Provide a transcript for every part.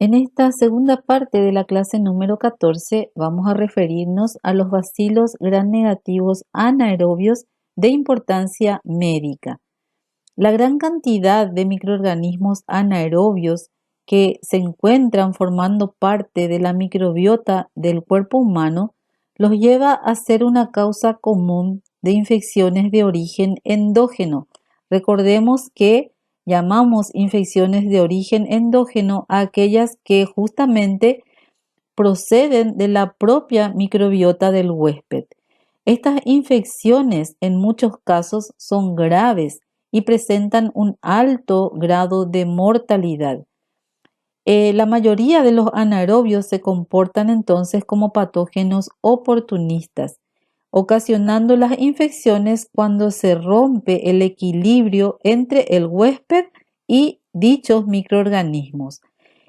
En esta segunda parte de la clase número 14 vamos a referirnos a los bacilos gram-negativos anaerobios de importancia médica. La gran cantidad de microorganismos anaerobios que se encuentran formando parte de la microbiota del cuerpo humano los lleva a ser una causa común de infecciones de origen endógeno. Recordemos que llamamos infecciones de origen endógeno a aquellas que justamente proceden de la propia microbiota del huésped. Estas infecciones en muchos casos son graves y presentan un alto grado de mortalidad. La mayoría de los anaerobios se comportan entonces como patógenos oportunistas, ocasionando las infecciones cuando se rompe el equilibrio entre el huésped y dichos microorganismos.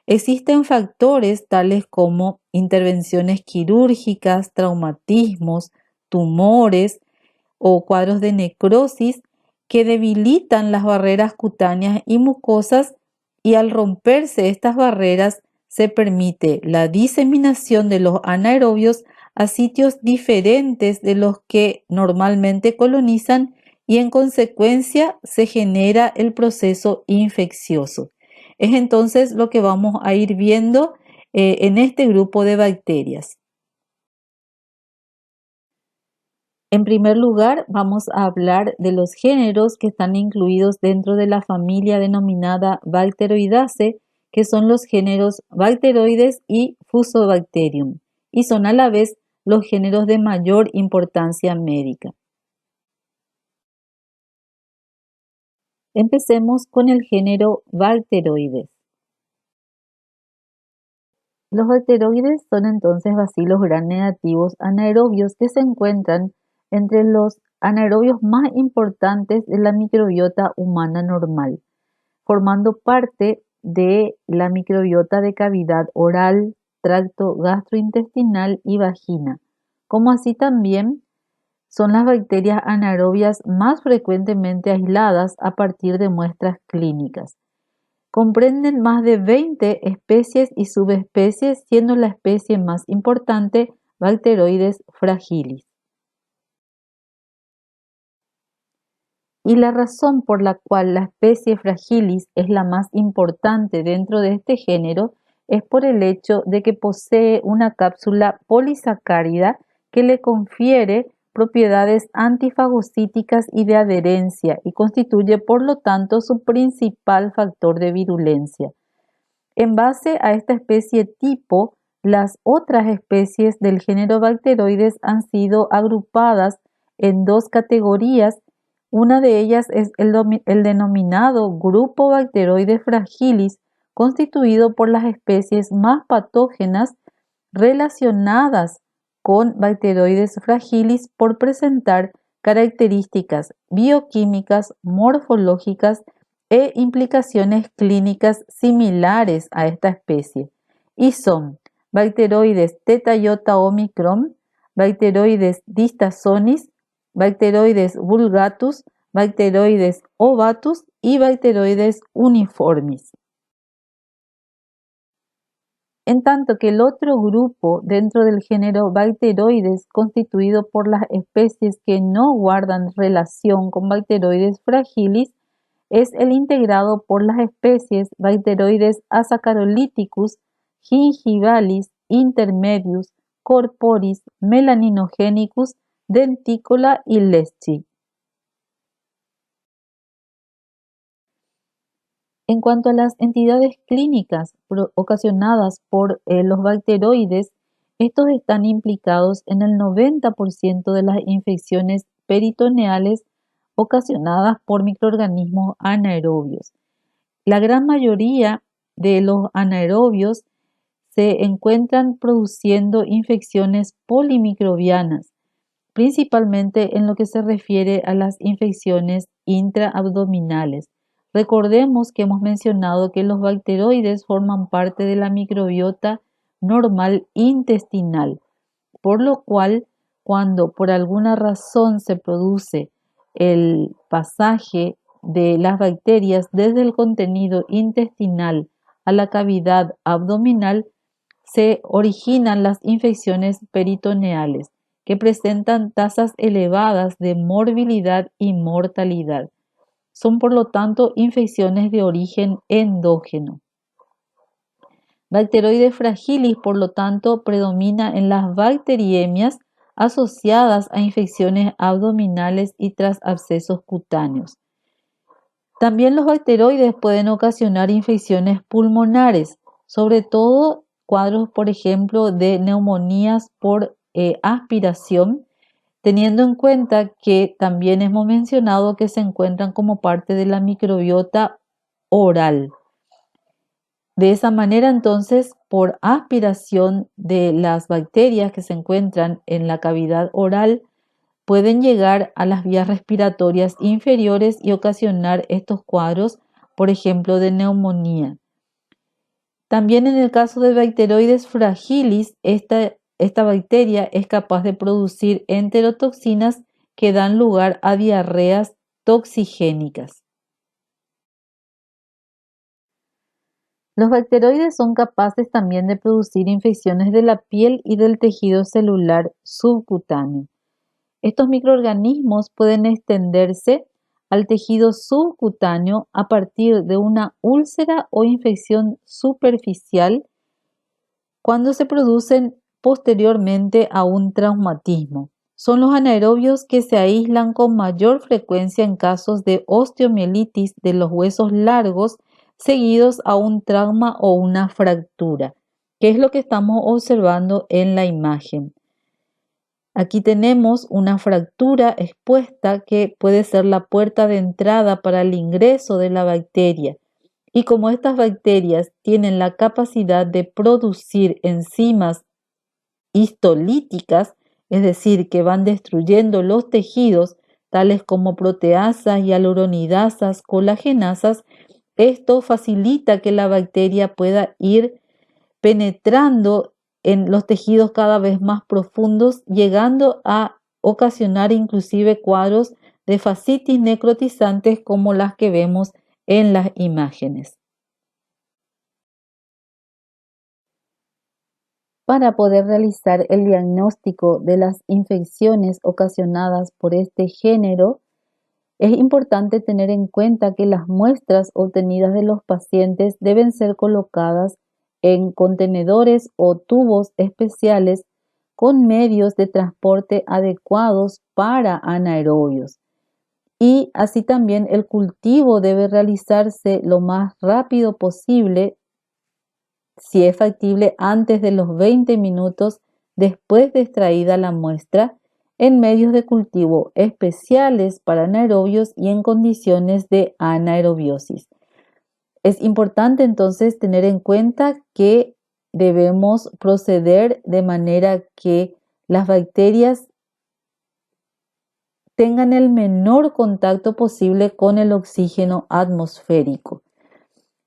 Existen factores tales como intervenciones quirúrgicas, traumatismos, tumores o cuadros de necrosis que debilitan las barreras cutáneas y mucosas, y al romperse estas barreras se permite la diseminación de los anaerobios a sitios diferentes de los que normalmente colonizan, y en consecuencia se genera el proceso infeccioso. Es entonces lo que vamos a ir viendo en este grupo de bacterias. En primer lugar, vamos a hablar de los géneros que están incluidos dentro de la familia denominada Bacteroidaceae, que son los géneros Bacteroides y Fusobacterium, y son a la vez los géneros de mayor importancia médica. Empecemos con el género Bacteroides. Los bacteroides son entonces bacilos gram-negativos anaerobios que se encuentran entre los anaerobios más importantes de la microbiota humana normal, formando parte de la microbiota de cavidad oral, tracto gastrointestinal y vagina, como así también son las bacterias anaerobias más frecuentemente aisladas a partir de muestras clínicas. Comprenden más de 20 especies y subespecies, siendo la especie más importante Bacteroides fragilis. Y la razón por la cual la especie fragilis es la más importante dentro de este género es por el hecho de que posee una cápsula polisacárida que le confiere propiedades antifagocíticas y de adherencia, y constituye por lo tanto su principal factor de virulencia. En base a esta especie tipo, las otras especies del género Bacteroides han sido agrupadas en dos categorías. Una de ellas es el denominado grupo Bacteroides fragilis, constituido por las especies más patógenas relacionadas con Bacteroides fragilis por presentar características bioquímicas, morfológicas e implicaciones clínicas similares a esta especie, y son Bacteroides theta iota omicron, Bacteroides distasonis, Bacteroides vulgatus, Bacteroides ovatus y Bacteroides uniformis. En tanto que el otro grupo dentro del género Bacteroides, constituido por las especies que no guardan relación con Bacteroides fragilis, es el integrado por las especies Bacteroides asaccharolithicus, gingivalis, intermedius, corporis, melaninogenicus, denticola y leschii. En cuanto a las entidades clínicas ocasionadas por los bacteroides, estos están implicados en el 90% de las infecciones peritoneales ocasionadas por microorganismos anaerobios. La gran mayoría de los anaerobios se encuentran produciendo infecciones polimicrobianas, principalmente en lo que se refiere a las infecciones intraabdominales. Recordemos que hemos mencionado que los bacteroides forman parte de la microbiota normal intestinal, por lo cual cuando por alguna razón se produce el pasaje de las bacterias desde el contenido intestinal a la cavidad abdominal se originan las infecciones peritoneales, que presentan tasas elevadas de morbilidad y mortalidad. Son por lo tanto infecciones de origen endógeno. Bacteroides fragilis, por lo tanto, predomina en las bacteriemias asociadas a infecciones abdominales y tras abscesos cutáneos. También los bacteroides pueden ocasionar infecciones pulmonares, sobre todo cuadros, por ejemplo, de neumonías por aspiración, teniendo en cuenta que también hemos mencionado que se encuentran como parte de la microbiota oral. De esa manera, entonces, por aspiración de las bacterias que se encuentran en la cavidad oral, pueden llegar a las vías respiratorias inferiores y ocasionar estos cuadros, por ejemplo, de neumonía. También en el caso de Bacteroides fragilis, esta bacteria es capaz de producir enterotoxinas que dan lugar a diarreas toxigénicas. Los bacteroides son capaces también de producir infecciones de la piel y del tejido celular subcutáneo. Estos microorganismos pueden extenderse al tejido subcutáneo a partir de una úlcera o infección superficial cuando se producen posteriormente a un traumatismo. Son los anaerobios que se aíslan con mayor frecuencia en casos de osteomielitis de los huesos largos seguidos a un trauma o una fractura, que es lo que estamos observando en la imagen. Aquí tenemos una fractura expuesta que puede ser la puerta de entrada para el ingreso de la bacteria. Y como estas bacterias tienen la capacidad de producir enzimas histolíticas, es decir, que van destruyendo los tejidos, tales como proteasas, hialuronidasas, colagenasas, esto facilita que la bacteria pueda ir penetrando en los tejidos cada vez más profundos, llegando a ocasionar inclusive cuadros de fascitis necrotizantes como las que vemos en las imágenes. Para poder realizar el diagnóstico de las infecciones ocasionadas por este género, es importante tener en cuenta que las muestras obtenidas de los pacientes deben ser colocadas en contenedores o tubos especiales con medios de transporte adecuados para anaerobios. Y así también el cultivo debe realizarse lo más rápido posible, si es factible antes de los 20 minutos después de extraída la muestra, en medios de cultivo especiales para anaerobios y en condiciones de anaerobiosis. Es importante entonces tener en cuenta que debemos proceder de manera que las bacterias tengan el menor contacto posible con el oxígeno atmosférico.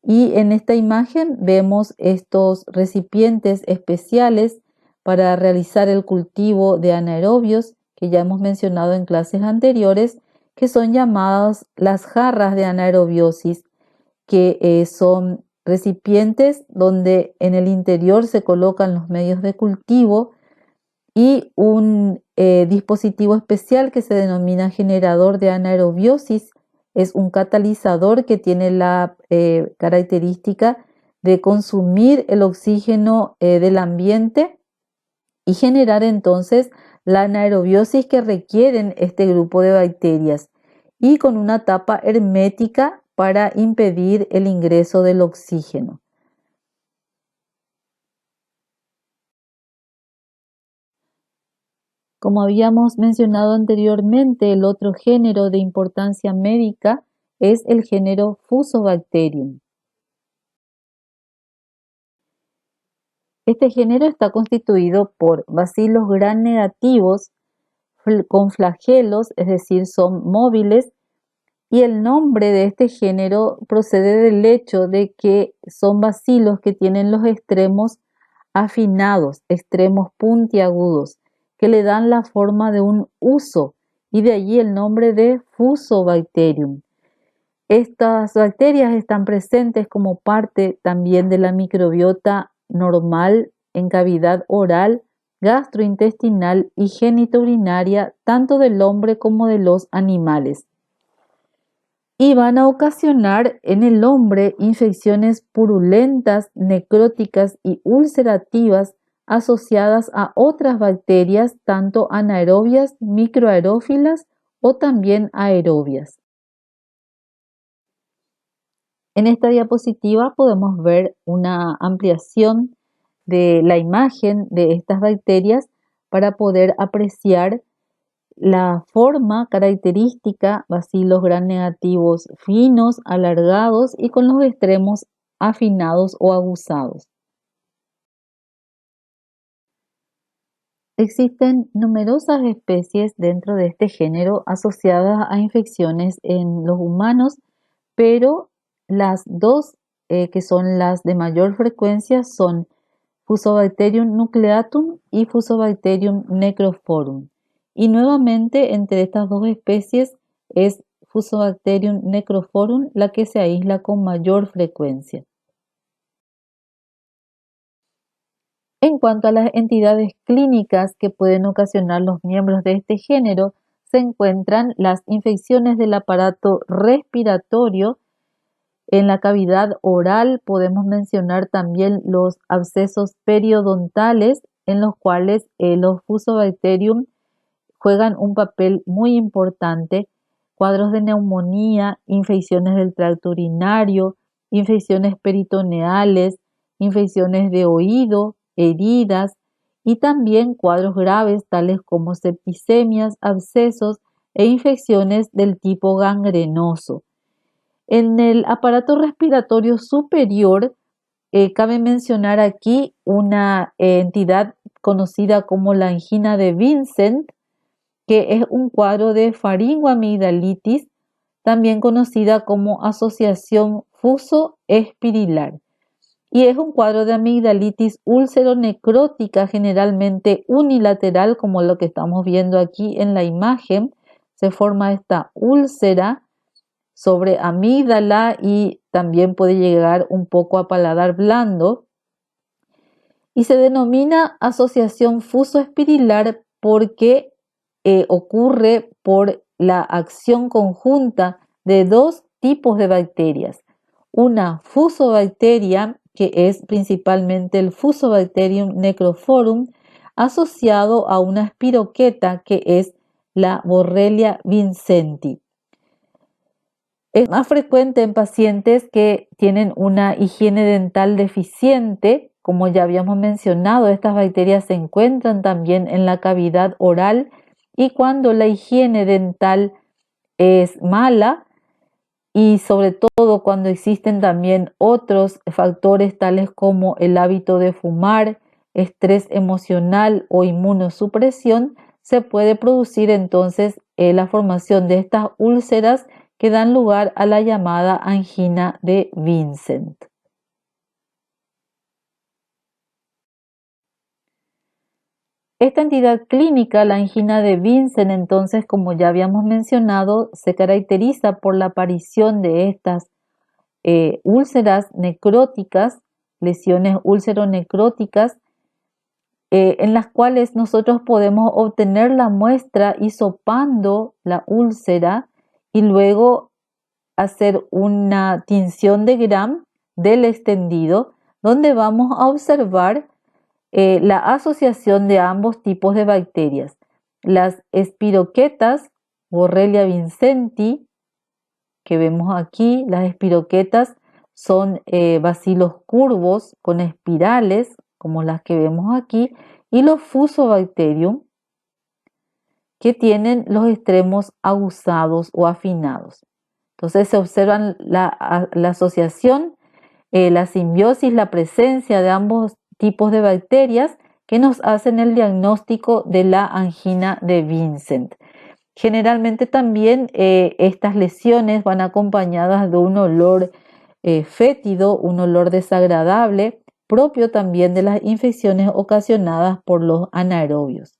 Y en esta imagen vemos estos recipientes especiales para realizar el cultivo de anaerobios que ya hemos mencionado en clases anteriores, que son llamadas las jarras de anaerobiosis, que son recipientes donde en el interior se colocan los medios de cultivo y un dispositivo especial que se denomina generador de anaerobiosis. Es un catalizador que tiene la característica de consumir el oxígeno del ambiente y generar entonces la anaerobiosis que requieren este grupo de bacterias, y con una tapa hermética para impedir el ingreso del oxígeno. Como habíamos mencionado anteriormente, el otro género de importancia médica es el género Fusobacterium. Este género está constituido por bacilos gram negativos con flagelos, es decir, son móviles, y el nombre de este género procede del hecho de que son bacilos que tienen los extremos afinados, extremos puntiagudos, que le dan la forma de un huso, y de allí el nombre de Fusobacterium. Estas bacterias están presentes como parte también de la microbiota normal en cavidad oral, gastrointestinal y genitourinaria tanto del hombre como de los animales. Y van a ocasionar en el hombre infecciones purulentas, necróticas y ulcerativas asociadas a otras bacterias, tanto anaerobias, microaerófilas o también aerobias. En esta diapositiva podemos ver una ampliación de la imagen de estas bacterias para poder apreciar la forma característica, bacilos gram negativos finos, alargados y con los extremos afinados o aguzados. Existen numerosas especies dentro de este género asociadas a infecciones en los humanos, pero las dos que son las de mayor frecuencia son Fusobacterium nucleatum y Fusobacterium necrophorum. Y nuevamente entre estas dos especies es Fusobacterium necrophorum la que se aísla con mayor frecuencia. En cuanto a las entidades clínicas que pueden ocasionar los miembros de este género, se encuentran las infecciones del aparato respiratorio. En la cavidad oral podemos mencionar también los abscesos periodontales, en los cuales los Fusobacterium juegan un papel muy importante, cuadros de neumonía, infecciones del tracto urinario, infecciones peritoneales, infecciones de oído, heridas y también cuadros graves tales como septicemias, abscesos e infecciones del tipo gangrenoso. En el aparato respiratorio superior, cabe mencionar aquí una entidad conocida como la angina de Vincent, que es un cuadro de faringoamigdalitis, también conocida como asociación fuso-espidilar. Y es un cuadro de amigdalitis úlcero-necrótica, generalmente unilateral, como lo que estamos viendo aquí en la imagen. Se forma esta úlcera sobre amígdala y también puede llegar un poco a paladar blando. Y se denomina asociación fuso-espidilar porque ocurre por la acción conjunta de dos tipos de bacterias. Una fusobacteria, que es principalmente el Fusobacterium necrophorum, asociado a una espiroqueta, que es la Borrelia vincenti. Es más frecuente en pacientes que tienen una higiene dental deficiente. Como ya habíamos mencionado, estas bacterias se encuentran también en la cavidad oral y cuando la higiene dental es mala y sobre todo cuando existen también otros factores tales como el hábito de fumar, estrés emocional o inmunosupresión, se puede producir entonces la formación de estas úlceras que dan lugar a la llamada angina de Vincent. Esta entidad clínica, la angina de Vincent, entonces, como ya habíamos mencionado, se caracteriza por la aparición de estas úlceras necróticas, lesiones úlceronecróticas, en las cuales nosotros podemos obtener la muestra hisopando la úlcera y luego hacer una tinción de Gram del extendido, donde vamos a observar la asociación de ambos tipos de bacterias. Las espiroquetas, Borrelia vincenti, que vemos aquí, las espiroquetas son bacilos curvos con espirales, como las que vemos aquí, y los Fusobacterium, que tienen los extremos aguzados o afinados. Entonces se observan la asociación, la simbiosis, la presencia de ambos tipos de bacterias que nos hacen el diagnóstico de la angina de Vincent. Generalmente también estas lesiones van acompañadas de un olor fétido, un olor desagradable, propio también de las infecciones ocasionadas por los anaerobios.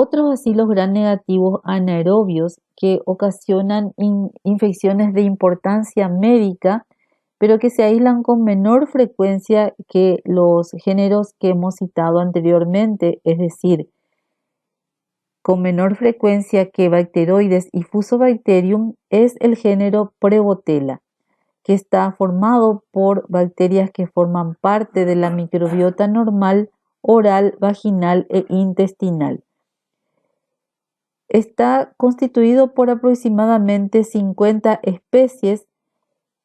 Otros bacilos gram negativos anaerobios que ocasionan infecciones de importancia médica, pero que se aíslan con menor frecuencia que los géneros que hemos citado anteriormente, es decir, con menor frecuencia que Bacteroides y Fusobacterium, es el género Prevotella, que está formado por bacterias que forman parte de la microbiota normal, oral, vaginal e intestinal. Está constituido por aproximadamente 50 especies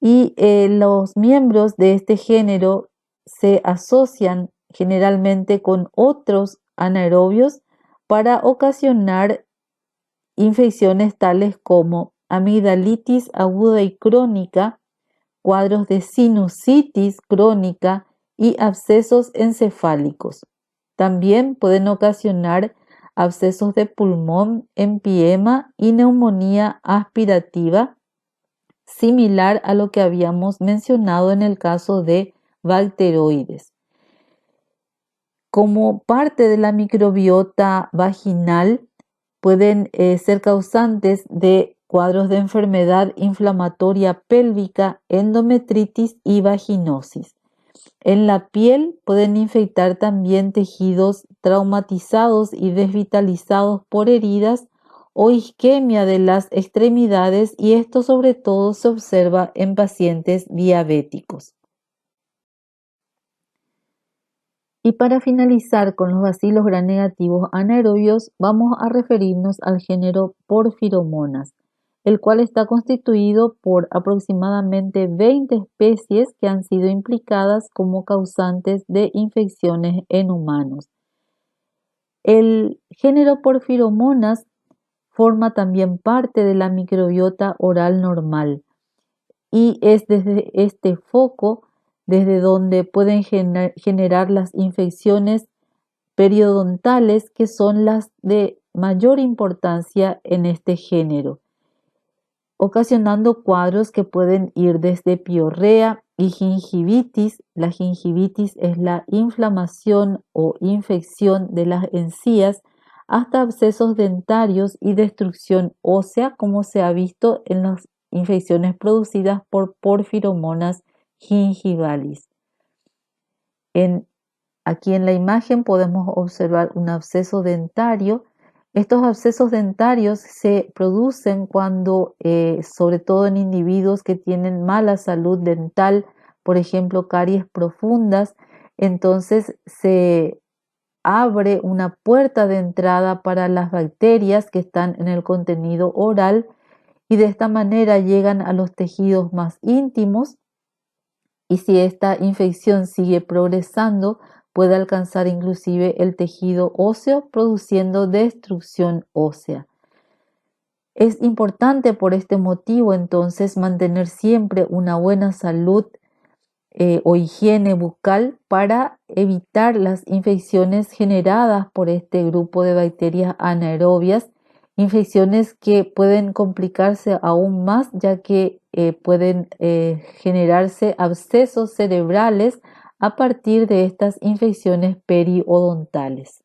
y los miembros de este género se asocian generalmente con otros anaerobios para ocasionar infecciones tales como amigdalitis aguda y crónica, cuadros de sinusitis crónica y abscesos encefálicos. También pueden ocasionar abscesos de pulmón, empiema y neumonía aspirativa, similar a lo que habíamos mencionado en el caso de Bacteroides. Como parte de la microbiota vaginal, pueden ser causantes de cuadros de enfermedad inflamatoria pélvica, endometritis y vaginosis. En la piel pueden infectar también tejidos traumatizados y desvitalizados por heridas o isquemia de las extremidades, y esto sobre todo se observa en pacientes diabéticos. Y para finalizar con los bacilos gram negativos anaerobios, vamos a referirnos al género Porphyromonas, el cual está constituido por aproximadamente 20 especies que han sido implicadas como causantes de infecciones en humanos. El género Porphyromonas forma también parte de la microbiota oral normal y es desde este foco desde donde pueden generar las infecciones periodontales, que son las de mayor importancia en este género, ocasionando cuadros que pueden ir desde piorrea y gingivitis. La gingivitis es la inflamación o infección de las encías, hasta abscesos dentarios y destrucción ósea, como se ha visto en las infecciones producidas por Porphyromonas gingivalis. Aquí en la imagen podemos observar un absceso dentario. Estos abscesos dentarios se producen cuando, sobre todo en individuos que tienen mala salud dental, por ejemplo, caries profundas, entonces se abre una puerta de entrada para las bacterias que están en el contenido oral, y de esta manera llegan a los tejidos más íntimos, y si esta infección sigue progresando, puede alcanzar inclusive el tejido óseo, produciendo destrucción ósea. Es importante por este motivo entonces mantener siempre una buena salud o higiene bucal para evitar las infecciones generadas por este grupo de bacterias anaerobias, infecciones que pueden complicarse aún más, ya que pueden generarse abscesos cerebrales a partir de estas infecciones periodontales.